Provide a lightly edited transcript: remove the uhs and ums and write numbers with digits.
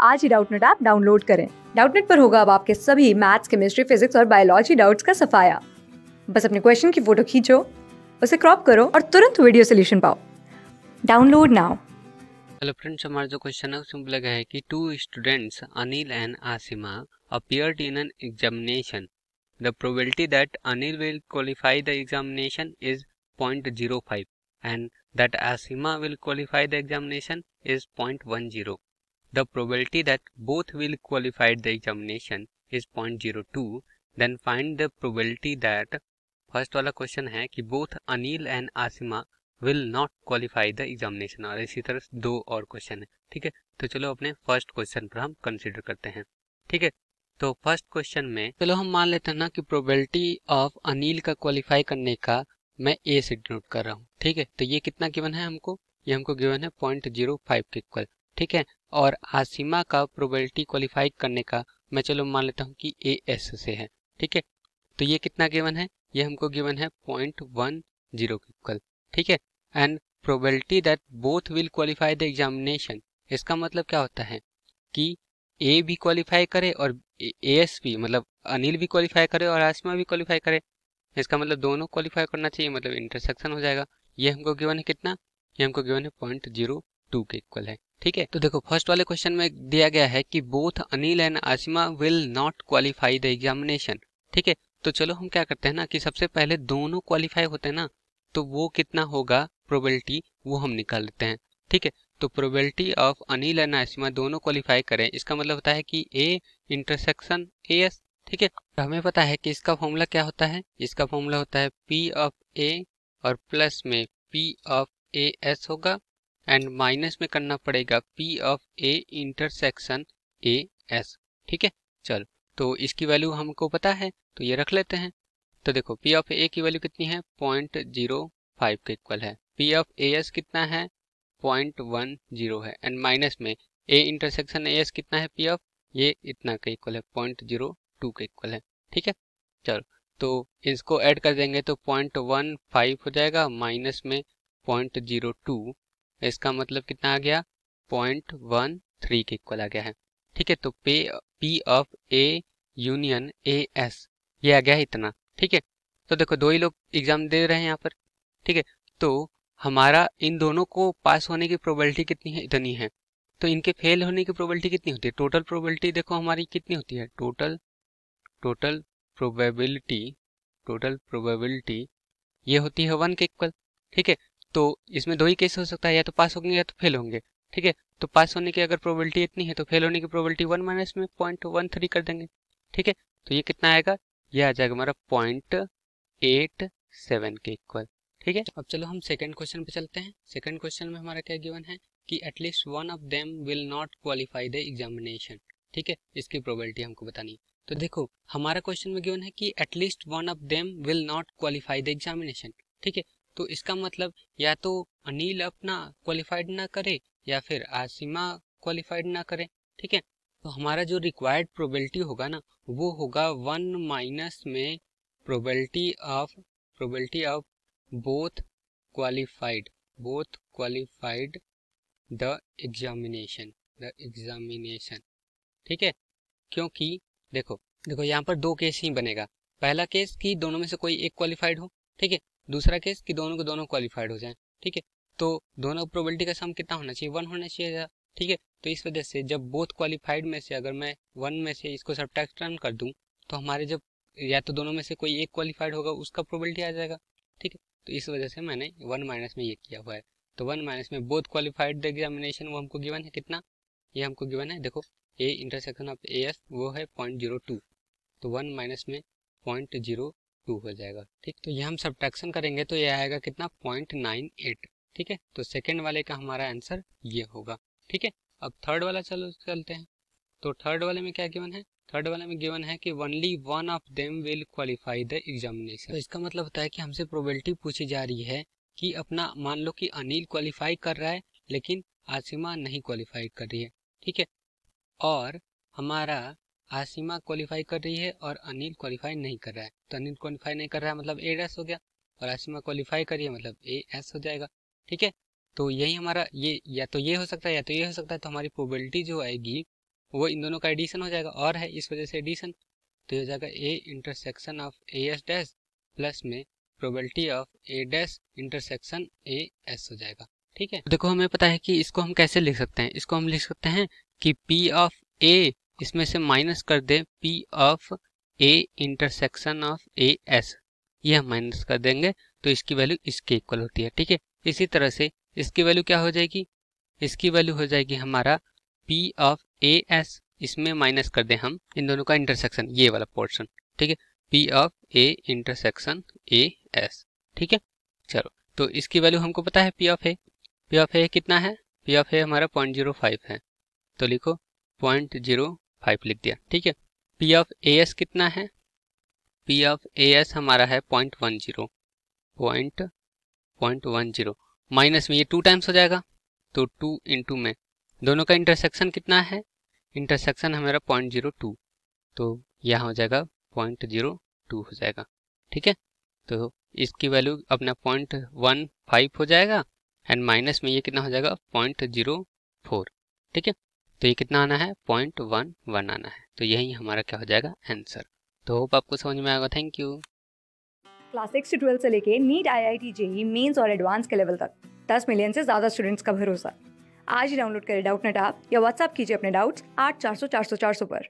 आज ही Doubtnut app download करें। Doubtnut पर होगा अब आपके सभी मैथ्स, केमिस्ट्री, फिजिक्स और बायोलॉजी डाउट्स का सफाया। बस अपने क्वेश्चन की फोटो खींचो, उसे क्रॉप करो और तुरंत वीडियो सोल्यूशन पाओ। Download now. हेलो फ्रेंड्स, हमारा जो क्वेश्चन है वो सिंपल लगा है कि two students Anil and Asima appeared in an examination. The probability that Anil will qualify the examination is 0.05 and that Asima will qualify the examination is 0.10. The probability that both will qualify the examination is 0.02. Then find the probability that first वाला question है कि both Anil and Asima will not qualify the examination, और इसी तरह दो और question है। ठीक है, तो चलो अपने फर्स्ट क्वेश्चन पर हम कंसीडर करते हैं। ठीक है, तो फर्स्ट क्वेश्चन में चलो हम मान लेते हैं ना कि प्रोबेबिलिटी ऑफ अनिल का क्वालिफाई करने का मैं ए से डिनोट कर रहा हूँ। ठीक है, तो ये कितना गिवन है हमको, ये हमको गिवन है 0.05 के इक्वल। ठीक है, और आसिमा का प्रोबेबिलिटी क्वालिफाई करने का मैं चलो मान लेता हूँ कि ए एस से है। ठीक है, तो ये कितना गिवन है, ये हमको गिवन है 0.10 के इक्वल। ठीक है, and probability that both will qualify the examination, इसका मतलब क्या होता है कि ए भी क्वालिफाई करे और एएस भी, मतलब अनिल भी क्वालिफाई करे और आसमा भी क्वालिफाई करे। इसका मतलब दोनों क्वालिफाई करना चाहिए, मतलब इंटरसेक्शन हो जाएगा। ये हमको गिवन है कितना, ये हमको गिवन है 0.02 के इक्वल है। ठीक है, तो देखो फर्स्ट वाले क्वेश्चन में दिया गया है कि both Anil and Asima will not qualify the examination. ठीक है, तो चलो हम क्या करते हैं ना कि सबसे पहले दोनों क्वालिफाई होते हैं ना, तो वो कितना होगा प्रोबेबिलिटी वो हम निकाल लेते हैं। ठीक है, तो probability of Anil and Asima दोनों क्वालिफाई करें, इसका मतलब होता है कि ए इंटरसेक्शन ए एस। ठीक है, तो हमें पता है कि इसका फॉर्मूला क्या होता है, इसका फॉर्मूला होता है पी ऑफ ए और प्लस में पी ऑफ ए एस होगा एंड माइनस में करना पड़ेगा P of A intersection A S. ठीक है, चलो तो इसकी वैल्यू हमको पता है तो ये रख लेते हैं। तो देखो पी ऑफ ए की वैल्यू कितनी है, 0.05 के इक्वल है। पी ऑफ ए एस कितना है, 0.10 है एंड माइनस में ए इंटरसेक्शन ए एस कितना है, पी ऑफ ये इतना के इक्वल है, 0.02 के इक्वल है। ठीक है, चलो तो इसको ऐड कर देंगे तो 0.15 हो जाएगा माइनस में 0.02, इसका मतलब कितना आ गया, 0.13 के इक्वल आ गया है। ठीक है, तो P of A union A S ये आ गया है इतना। ठीक है, तो देखो दो ही लोग एग्जाम दे रहे हैं यहाँ पर। ठीक है, तो हमारा इन दोनों को पास होने की प्रोबेबिलिटी कितनी है, इतनी है। तो इनके फेल होने की प्रोबेबिलिटी कितनी होती है, टोटल प्रोबेबिलिटी देखो हमारी कितनी होती है, टोटल प्रोबेबिलिटी ये होती है 1 के इक्वल। ठीक है, तो इसमें दो ही केस हो सकता है, या तो पास होंगे या तो फेल होंगे। ठीक है, तो पास होने की अगर प्रोबेबिलिटी इतनी है तो फेल होने की प्रोबेबिलिटी 1 माइनस में 0.13 कर देंगे। ठीक है, तो ये कितना आएगा, ये आ जाएगा हमारा 0.87 के इक्वल। ठीक है, अब चलो हम सेकंड क्वेश्चन पे चलते हैं। सेकंड क्वेश्चन में हमारा क्या गिवन है कि at least one of them will not qualify the examination. ठीक है, इसकी प्रोबेबिलिटी हमको बतानी है। तो देखो हमारा क्वेश्चन में गिवन है कि at least one of them will not qualify the examination. ठीक है, तो इसका मतलब या तो अनिल अपना क्वालिफाइड ना करे या फिर आसिमा क्वालिफाइड ना करे। ठीक है, तो हमारा जो रिक्वायर्ड प्रोबेबिलिटी होगा ना वो होगा 1 माइनस में probability of both qualified the examination. ठीक है, क्योंकि देखो यहाँ पर दो केस ही बनेगा। पहला केस कि दोनों में से कोई एक क्वालिफाइड हो। ठीक है, दूसरा केस कि दोनों के दोनों क्वालिफाइड हो जाएं। ठीक है, तो दोनों प्रोबेबिलिटी का सम कितना होना चाहिए, 1 होना चाहिए। ठीक है, तो इस वजह से जब बोथ क्वालिफाइड में से अगर मैं 1 में से इसको सब्ट्रैक्शन कर दूं तो हमारे जब या तो दोनों में से कोई एक क्वालिफाइड होगा उसका प्रोबेबिलिटी आ जाएगा। ठीक है, तो इस वजह से मैंने 1 माइनस में ये किया हुआ है। तो 1 माइनस में बोथ क्वालिफाइड द एग्जामिनेशन वो हमको गिवन है कितना, ये हमको गिवन है देखो ए इंटरसेक्शन ऑफ ए एस वो है 0.02, तो 1 माइनस में 0.02 हो जाएगा। ठीक, तो ये हम सब्ट्रैक्शन करेंगे तो ये आएगा कितना, 0.98। ठीक है, तो सेकेंड वाले का हमारा आंसर ये होगा। ठीक है, अब थर्ड वाला चलो चलते हैं। तो थर्ड वाले में क्या गिवन है, थर्ड वाले में गिवन है कि only one of them will qualify the examination. तो इसका मतलब होता है कि हमसे प्रोबेबिलिटी पूछी जा रही है कि अपना मान लो कि अनिल क्वालिफाई कर रहा है लेकिन आसिमा नहीं क्वालिफाई कर रही है। ठीक है, और हमारा आसिमा क्वालिफाई कर रही है और अनिल क्वालिफाई नहीं कर रहा है। तो अनिल क्वालिफाई नहीं कर रहा है मतलब ए एस हो गया, और आसिमा क्वालिफाई कर रही है मतलब ए एस हो जाएगा। ठीक है, तो यही हमारा ये या तो ये हो सकता है या तो ये हो सकता है। तो हमारी प्रोबेबिलिटी जो आएगी वो इन दोनों का एडिशन हो जाएगा, और है इस वजह से एडिशन, तो हो जाएगा A intersection of A S dash plus में probability of A dash intersection A S हो जाएगा। ठीक है, देखो हमें पता है कि इसको हम कैसे लिख सकते हैं, इसको हम लिख सकते हैं कि पी ऑफ ए इसमें से माइनस कर दे P of A intersection of A S, ये हम माइनस कर देंगे तो इसकी वैल्यू इसके इक्वल होती है। ठीक है, इसी तरह से इसकी वैल्यू क्या हो जाएगी, इसकी वैल्यू हो जाएगी हमारा पी ऑफ ए एस, इसमें माइनस कर दें हम इन दोनों का इंटरसेक्शन, ये वाला पोर्शन। ठीक है, P of A intersection A S. ठीक है, चलो तो इसकी वैल्यू हमको पता है P of A, P of A कितना है, पी ऑफ ए हमारा 0.05 है, तो लिखो 0.05 लिख दिया। ठीक है, पी ऑफ ए एस कितना है, पी ऑफ ए एस हमारा है 0.10 माइनस में ये 2 टाइम्स हो जाएगा, तो 2 इंटू में दोनों का इंटरसेक्शन कितना है, इंटरसेक्शन हमारा 0.02, तो यहाँ हो जाएगा 0.02 हो जाएगा। ठीक है, तो इसकी वैल्यू अपना 0.15 हो जाएगा एंड माइनस में ये कितना हो जाएगा 0.04। ठीक है, तो ये कितना आना है 0.11 आना है, तो यही हमारा क्या हो जाएगा आंसर। तो होप आपको समझ में आएगा। Thank you. क्लास 6 से 12 से लेके नीट, IIT, जेईई मेंस और एडवांस के लेवल तक 10 मिलियन से ज़्यादा स्टूडेंट्स का भरोसा। आज ही डाउनलोड करें डाउटनेट ऐप या व्हाट्सएप कीजिए अपने डाउट्स 8400 400 400 पर।